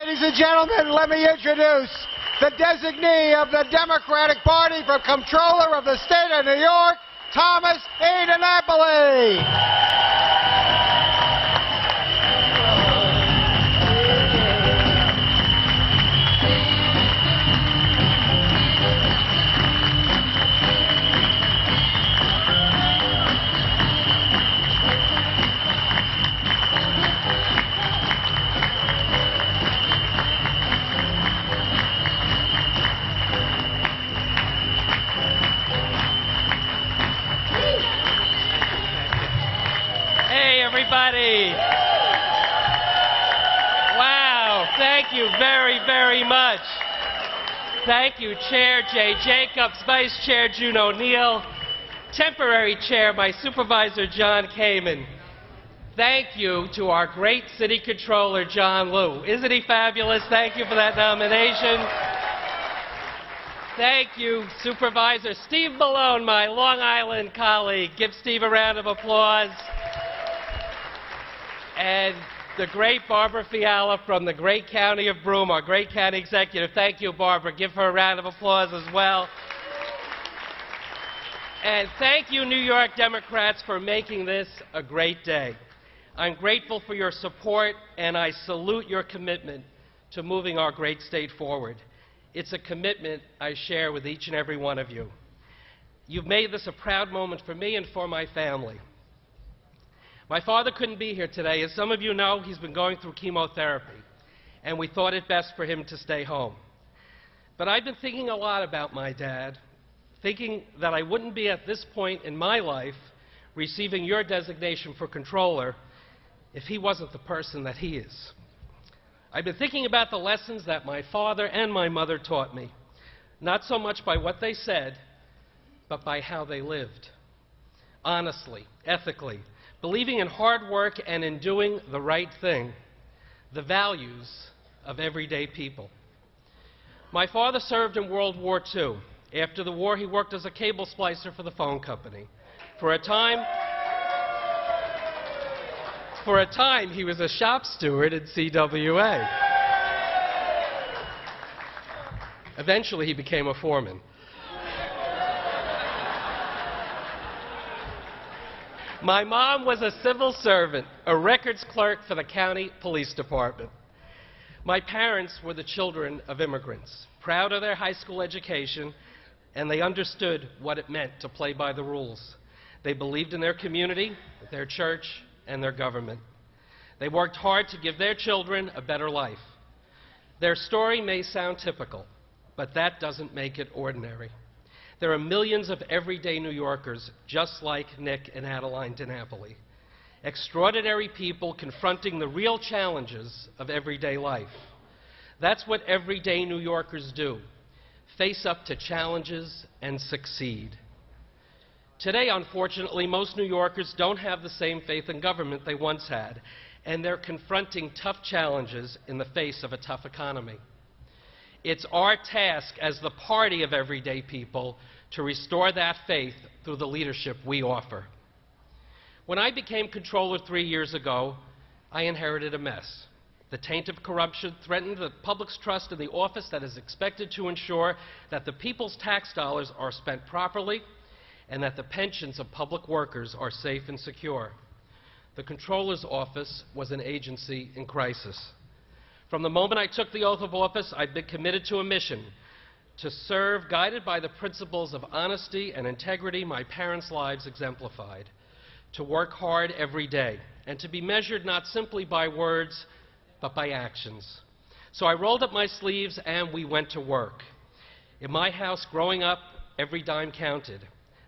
Ladies and gentlemen, let me introduce the designee of the Democratic Party for Comptroller of the State of New York, Thomas E. Dinapoli. Hey, everybody. Wow, thank you very, very much. Thank you, Chair Jay Jacobs, Vice Chair June O'Neill, Temporary Chair, my Supervisor, John Kamen. Thank you to our great City Controller, John Liu. Isn't he fabulous? Thank you for that nomination. Thank you, Supervisor Steve Malone, my Long Island colleague. Give Steve a round of applause. And the great Barbara Fiala from the great county of Broome, our great county executive. Thank you, Barbara. Give her a round of applause as well. And thank you, New York Democrats, for making this a great day. I'm grateful for your support, and I salute your commitment to moving our great state forward. It's a commitment I share with each and every one of you. You've made this a proud moment for me and for my family. My father couldn't be here today. As some of you know, he's been going through chemotherapy, and we thought it best for him to stay home. But I've been thinking a lot about my dad, thinking that I wouldn't be at this point in my life receiving your designation for Comptroller if he wasn't the person that he is. I've been thinking about the lessons that my father and my mother taught me, not so much by what they said, but by how they lived. Honestly, ethically, believing in hard work and in doing the right thing, the values of everyday people. My father served in World War II. After the war, he worked as a cable splicer for the phone company. For a time, he was a shop steward at CWA. Eventually, he became a foreman. My mom was a civil servant, a records clerk for the county police department. My parents were the children of immigrants, proud of their high school education, and they understood what it meant to play by the rules. They believed in their community, their church, and their government. They worked hard to give their children a better life. Their story may sound typical, but that doesn't make it ordinary. There are millions of everyday New Yorkers just like Nick and Adeline Dinapoli. Extraordinary people confronting the real challenges of everyday life. That's what everyday New Yorkers do, face up to challenges and succeed. Today, unfortunately, most New Yorkers don't have the same faith in government they once had, and they're confronting tough challenges in the face of a tough economy. It's our task as the party of everyday people to restore that faith through the leadership we offer. When I became Comptroller 3 years ago, I inherited a mess. The taint of corruption threatened the public's trust in the office that is expected to ensure that the people's tax dollars are spent properly and that the pensions of public workers are safe and secure. The Comptroller's office was an agency in crisis. From the moment I took the oath of office, I've been committed to a mission to serve, guided by the principles of honesty and integrity my parents' lives exemplified, to work hard every day, and to be measured not simply by words, but by actions. So I rolled up my sleeves and we went to work. In my house growing up, every dime counted.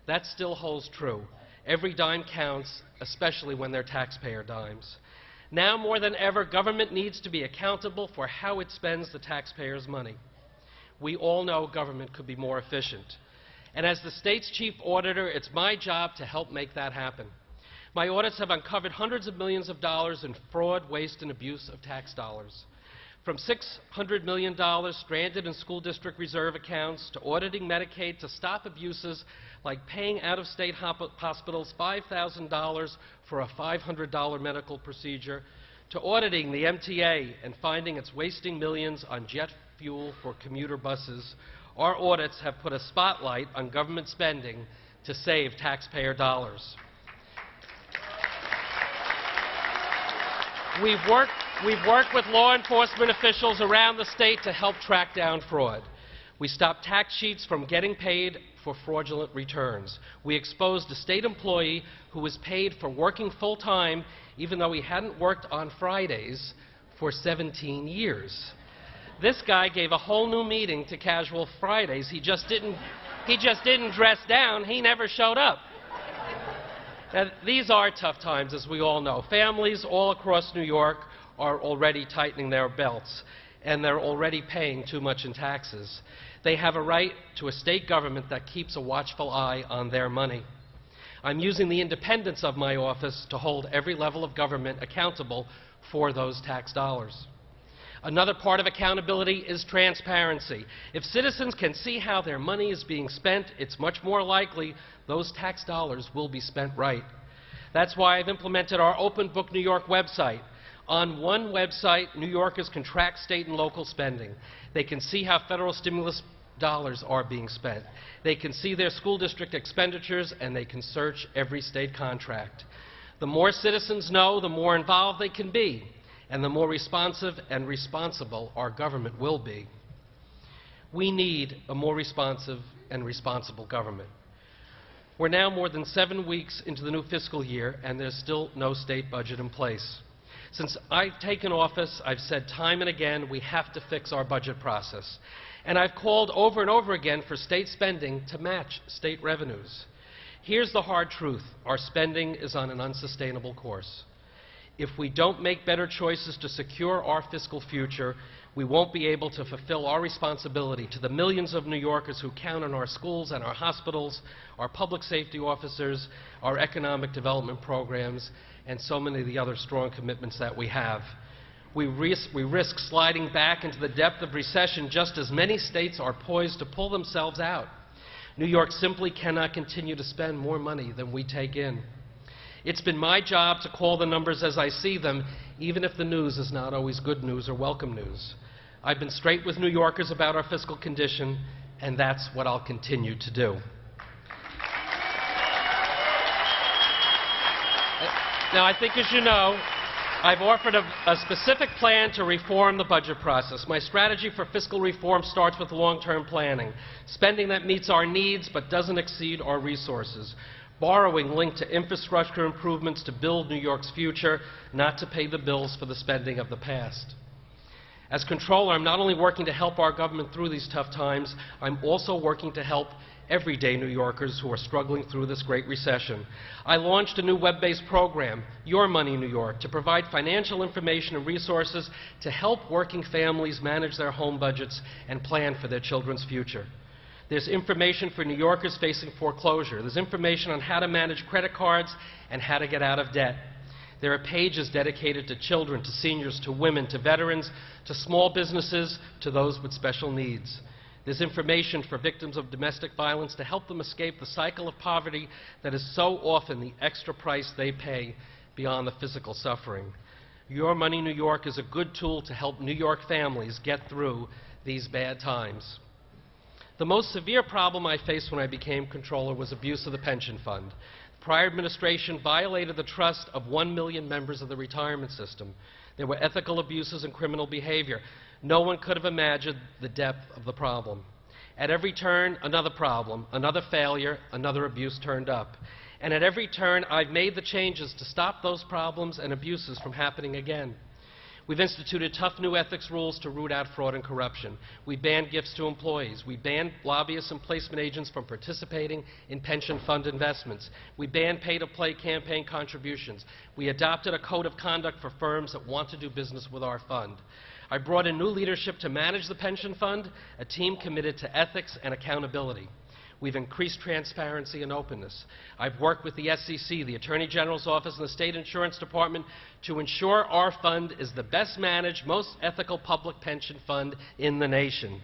That still holds true. Every dime counts, especially when they're taxpayer dimes. Now more than ever, government needs to be accountable for how it spends the taxpayers' money. We all know government could be more efficient. And as the state's chief auditor, it's my job to help make that happen. My audits have uncovered hundreds of millions of dollars in fraud, waste, and abuse of tax dollars. From $600 million stranded in school district reserve accounts, to auditing Medicaid, to stop abuses like paying out-of-state hospitals $5,000 for a $500 medical procedure, to auditing the MTA and finding it's wasting millions on jet fuel for commuter buses, our audits have put a spotlight on government spending to save taxpayer dollars. We've worked with law enforcement officials around the state to help track down fraud. We stopped tax sheets from getting paid for fraudulent returns. We exposed a state employee who was paid for working full-time even though he hadn't worked on Fridays for 17 years. This guy gave a whole new meaning to casual Fridays. He just didn't dress down. He never showed up. Now, these are tough times, as we all know. Families all across New York are already tightening their belts, and they're already paying too much in taxes. They have a right to a state government that keeps a watchful eye on their money. I'm using the independence of my office to hold every level of government accountable for those tax dollars. Another part of accountability is transparency. If citizens can see how their money is being spent, it's much more likely those tax dollars will be spent right. That's why I've implemented our Open Book New York website. On one website, New Yorkers can track state and local spending. They can see how federal stimulus dollars are being spent. They can see their school district expenditures, and they can search every state contract. The more citizens know, the more involved they can be, and the more responsive and responsible our government will be. We need a more responsive and responsible government. We're now more than 7 weeks into the new fiscal year, and there's still no state budget in place. Since I've taken office, I've said time and again we have to fix our budget process. And I've called over and over again for state spending to match state revenues. Here's the hard truth. Our spending is on an unsustainable course. If we don't make better choices to secure our fiscal future, we won't be able to fulfill our responsibility to the millions of New Yorkers who count on our schools and our hospitals, our public safety officers, our economic development programs, and so many of the other strong commitments that we have. We risk sliding back into the depth of recession just as many states are poised to pull themselves out. New York simply cannot continue to spend more money than we take in. It's been my job to call the numbers as I see them, even if the news is not always good news or welcome news. I've been straight with New Yorkers about our fiscal condition, and that's what I'll continue to do. Now, I think, as you know, I've offered a specific plan to reform the budget process. My strategy for fiscal reform starts with long-term planning, spending that meets our needs but doesn't exceed our resources, borrowing linked to infrastructure improvements to build New York's future, not to pay the bills for the spending of the past. As Comptroller, I'm not only working to help our government through these tough times, I'm also working to help everyday New Yorkers who are struggling through this great recession. I launched a new web-based program, Your Money New York, to provide financial information and resources to help working families manage their home budgets and plan for their children's future. There's information for New Yorkers facing foreclosure. There's information on how to manage credit cards and how to get out of debt. There are pages dedicated to children, to seniors, to women, to veterans, to small businesses, to those with special needs. There's information for victims of domestic violence to help them escape the cycle of poverty that is so often the extra price they pay beyond the physical suffering. Your Money New York is a good tool to help New York families get through these bad times. The most severe problem I faced when I became Comptroller was abuse of the pension fund. The prior administration violated the trust of 1 million members of the retirement system. There were ethical abuses and criminal behavior. No one could have imagined the depth of the problem. At every turn, another problem, another failure, another abuse turned up. And at every turn, I've made the changes to stop those problems and abuses from happening again. We've instituted tough new ethics rules to root out fraud and corruption. We banned gifts to employees. We banned lobbyists and placement agents from participating in pension fund investments. We banned pay-to-play campaign contributions. We adopted a code of conduct for firms that want to do business with our fund. I brought in new leadership to manage the pension fund, a team committed to ethics and accountability. We've increased transparency and openness. I've worked with the SEC, the Attorney General's Office, and the State Insurance Department to ensure our fund is the best managed, most ethical public pension fund in the nation.